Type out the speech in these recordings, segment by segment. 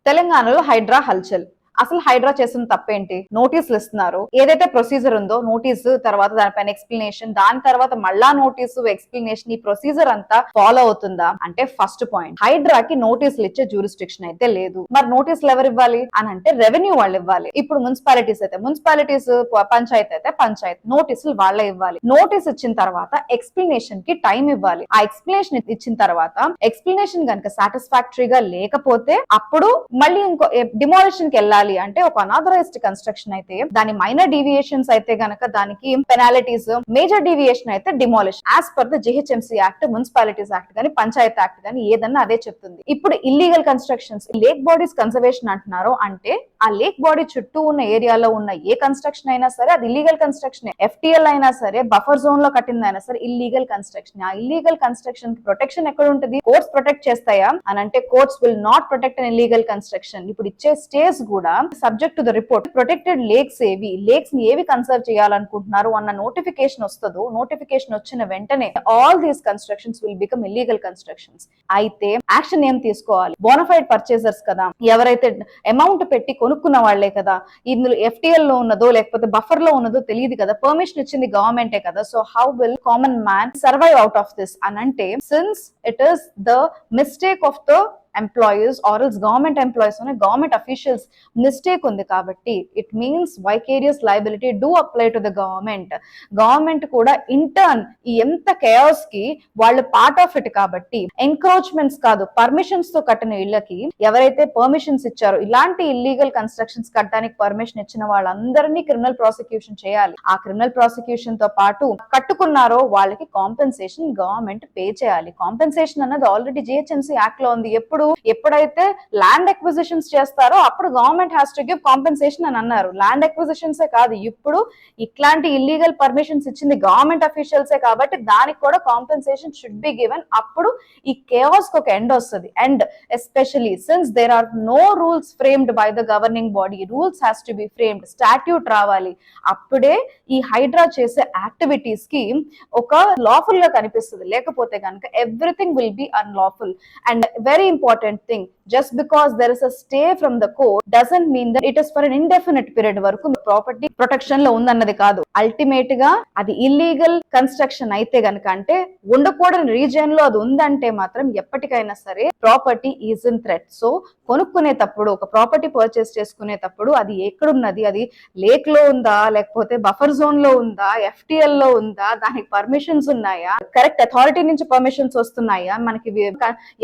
తెలంగాణలో హైడ్రా హల్చల్. అసలు హైడ్రా చేసిన తప్పేంటి? నోటీసులు ఇస్తున్నారు. ఏదైతే ప్రొసీజర్ ఉందో నోటీసు తర్వాత దానిపైన ఎక్స్ప్లెనేషన్, దాని తర్వాత మళ్ళా నోటీసు ఎక్స్ప్లెనేషన్, ఈ ప్రొసీజర్ అంతా ఫాలో అవుతుందా అంటే ఫస్ట్ పాయింట్, హైడ్రాకి నోటీసులు ఇచ్చే జ్యూరిస్డిక్షన్ అయితే లేదు. మరి నోటీసులు ఎవరు ఇవ్వాలి అని అంటే రెవెన్యూ వాళ్ళు ఇవ్వాలి. ఇప్పుడు మున్సిపాలిటీస్ అయితే మున్సిపాలిటీస్, పంచాయతీ అయితే పంచాయతీ, నోటీసులు వాళ్ళే ఇవ్వాలి. నోటీస్ ఇచ్చిన తర్వాత ఎక్స్ప్లెనేషన్ కి టైం ఇవ్వాలి. ఆ ఎక్స్ప్లెనేషన్ ఇచ్చిన తర్వాత ఎక్స్ప్లెనేషన్ కనుక సాటిస్ఫాక్టరీగా లేకపోతే అప్పుడు మళ్ళీ ఇంకో డిమాలిషన్ కి వెళ్ళాలి. అంటే ఒక అనాథరైజ్డ్ కన్స్ట్రక్షన్ అయితే దాని మైనర్ డీవియేషన్స్ అయితే గనక దానికి పెనాలిటీస్, మేజర్ డీవియేషన్ అయితే demolish as per the GHMC act, municipalities act గానీ పంచాయత్ యాక్ట్ గానీ ఏదన్నా అదే చెప్తుంది. ఇప్పుడు illegal constructions, lake bodies conservation అంటున్నారు అంటే ఆ లేక్ బాడీ చుట్టూ ఉన్న ఏరియాలో ఉన్న ఏ కన్స్ట్రక్షన్ అయినా సరే అది ఇల్లీగల్ కన్స్ట్రక్షన్. ఎఫ్టీఎల్ అయినా సరే, బఫర్ జోన్ లో కట్టిందైనా సరే ఇల్లీగల్ కన్స్ట్రక్షన్. ఆ ఇల్లీగల్ కన్స్ట్రక్షన్ కి ప్రొటెక్షన్ ఎక్కడ ఉంటుంది? కోర్ట్స్ ప్రొటెక్ట్ చేస్తాయా అని అంటే courts will not protect an illegal construction. ఇప్పుడు ఇచ్చే స్టేస్ కూడా subject to the report. Protected lakes ఏవి, లేక్స్ ని ఏవి కన్సర్వ్ చేయాలనుకుంటున్నారు అన్న నోటిఫికేషన్ వస్తుందో, నోటిఫికేషన్ వచ్చిన వెంటనే all these constructions will become illegal constructions. అయితే యాక్షన్ ఏం తీసుకోవాలి? బోనఫైడ్ పర్చేసర్స్ కదా, ఎవరైతే అమౌంట్ పెట్టి కొనుక్కున్న వాళ్లే కదా. ఇందులో ఎఫ్టీఎల్ లో ఉన్నదో లేకపోతే బఫర్ లో ఉన్నదో తెలియదు కదా, పర్మిషన్ ఇచ్చింది గవర్నమెంటే కదా. So how will common man survive out of this అని అంటే, since it is the mistake of the employees or else government employees అనే గవర్నమెంట్ అఫీషియల్స్ మిస్టేక్ ఉంది కాబట్టి it means vicarious liability do apply to the government. Government కూడా intern ఈ ఎంత chaos కి వాళ్ళు పార్ట్ ఆఫ్ ఇట్ కాబట్టి, ఎంక్రోచ్మెంట్స్ కాదు పర్మిషన్స్ తో కట్టిన ఇళ్లకి ఎవరైతే పర్మిషన్స్ ఇచ్చారో, ఇలాంటి ఇల్లీగల్ కన్స్ట్రక్షన్స్ కట్టడానికి పర్మిషన్ ఇచ్చిన వాళ్ళందరినీ క్రిమినల్ ప్రాసిక్యూషన్ చేయాలి. ఆ క్రిమినల్ ప్రాసిక్యూషన్ తో పాటు కట్టుకున్నారో వాళ్ళకి కాంపెన్సేషన్ గవర్నమెంట్ పే చేయాలి. కాంపెన్సేషన్ అన్నది ఆల్రెడీ జిహెచ్ఎంసీ యాక్ట్ లో ఉంది. ఎప్పుడైతే ల్యాండ్ ఎక్విజిషన్స్ చేస్తారో అప్పుడు government has to give compensation అని అన్నారు. ల్యాండ్ ఎక్విజిషన్స్ కాదు, ఇప్పుడు ఇట్లాంటి ఇల్లీగల్ పర్మిషన్స్ ఇచ్చింది గవర్నమెంట్ అఫీషియల్సే కాబట్టి దానికి కూడా కాంపెన్సేషన్ షుడ్ బి గివెన్. అప్పుడు ఈ కేయాస్ కు ఒక ఎండ్ వస్తుంది. And especially since there are no rules framed by the governing body, rules has to be framed, statute రావాలి. అప్పుడే ఈ హైడ్రా చేసే యాక్టివిటీస్ కి ఒక లాఫుల్ గా కనిపిస్తుంది. లేకపోతే కనుక everything will be unlawful. And very important thing, just because there is a stay from the court doesn't mean that it is for an indefinite period వరకు ప్రాపర్టీ ప్రొటెక్షన్ లో ఉందన్నది కాదు. అల్టిమేట్ గా అది ఇల్లీగల్ కన్స్ట్రక్షన్ అయితే గనక, అంటే ఉండకూడని region లో అది ఉందంటే మాత్రం ఎప్పటికైనా సరే property is in threat. So కొనుక్కునేటప్పుడు, ఒక ప్రాపర్టీ పర్చేస్ చేసుకునేటప్పుడు అది ఎక్కడున్నది, అది లేక్ లో ఉందా లేకపోతే బఫర్ జోన్ లో ఉందా, ఎఫ్టిఎల్ లో ఉందా, దానికి పర్మిషన్స్ ఉన్నాయా, కరెక్ట్ అథారిటీ నుంచి పర్మిషన్స్ వస్తున్నాయా, మనకి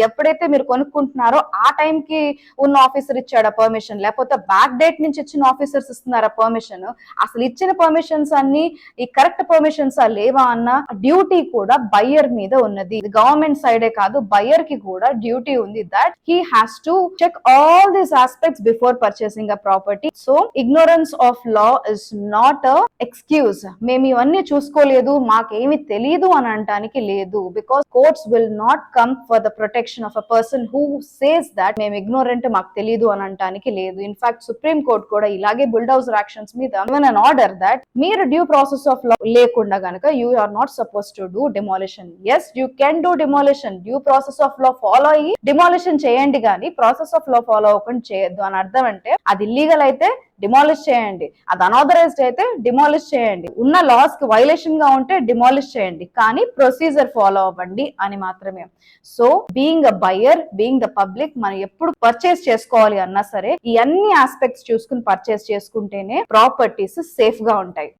ఎప్పుడైతే మీరు కొనుక్కుంటున్నారో ఆ టైం కి ఉన్న ఆఫీసర్ ఇచ్చాడా పర్మిషన్, లేకపోతే బ్యాక్ డేట్ నుంచి ఇచ్చిన ఆఫీసర్స్ ఇస్తున్నారా పర్మిషన్, అసలు ఇచ్చిన పర్మిషన్స్ అన్ని ఈ కరెక్ట్ పర్మిషన్స్ లేవా అన్న డ్యూటీ కూడా బయ్యర్ మీద ఉన్నది. గవర్నమెంట్ సైడే కాదు, బయ్యర్ కి కూడా డ్యూటీ ఉంది. That he has to check all these aspects before purchasing a property. So ignorance of law is not a excuse. మేము ఇవన్నీ చూసుకోలేదు, మాకేమి తెలియదు అని అనడానికి లేదు. Because courts will not come for the protection of a person who says that మేము ignorant, మాకు తెలియదు అని అనడానికి లేదు. ఇన్ఫాక్ట్ సుప్రీం కోర్ట్ కూడా ఇలాగే బుల్డౌజర్ యాక్షన్స్ మీద given an order that మీరు డ్యూ ప్రాసెస్ ఆఫ్ లా లేకుండా గనక you are not suppose to do demolition. Yes you can do demolition, due process of law follow అయ్యి డిమాలిషన్ చేయండి, కానీ process of law follow అవ్వకుండా చేయొద్దు అని అర్థం. అంటే అది ఇల్లీగల్ అయితే డిమాలిష్ చేయండి, అది అనాథరైజ్డ్ అయితే డిమాలిష్ చేయండి, ఉన్న లాస్ కి వైలేషన్ గా ఉంటే డిమాలిష్ చేయండి, కానీ ప్రొసీజర్ ఫాలో అవ్వండి అని మాత్రమే. So being a buyer, being the public, మనం ఎప్పుడు పర్చేస్ చేసుకోవాలి అన్నా సరే ఈ అన్ని ఆస్పెక్ట్స్ చూసుకుని పర్చేస్ చేసుకుంటేనే ప్రాపర్టీస్ సేఫ్ గా ఉంటాయి.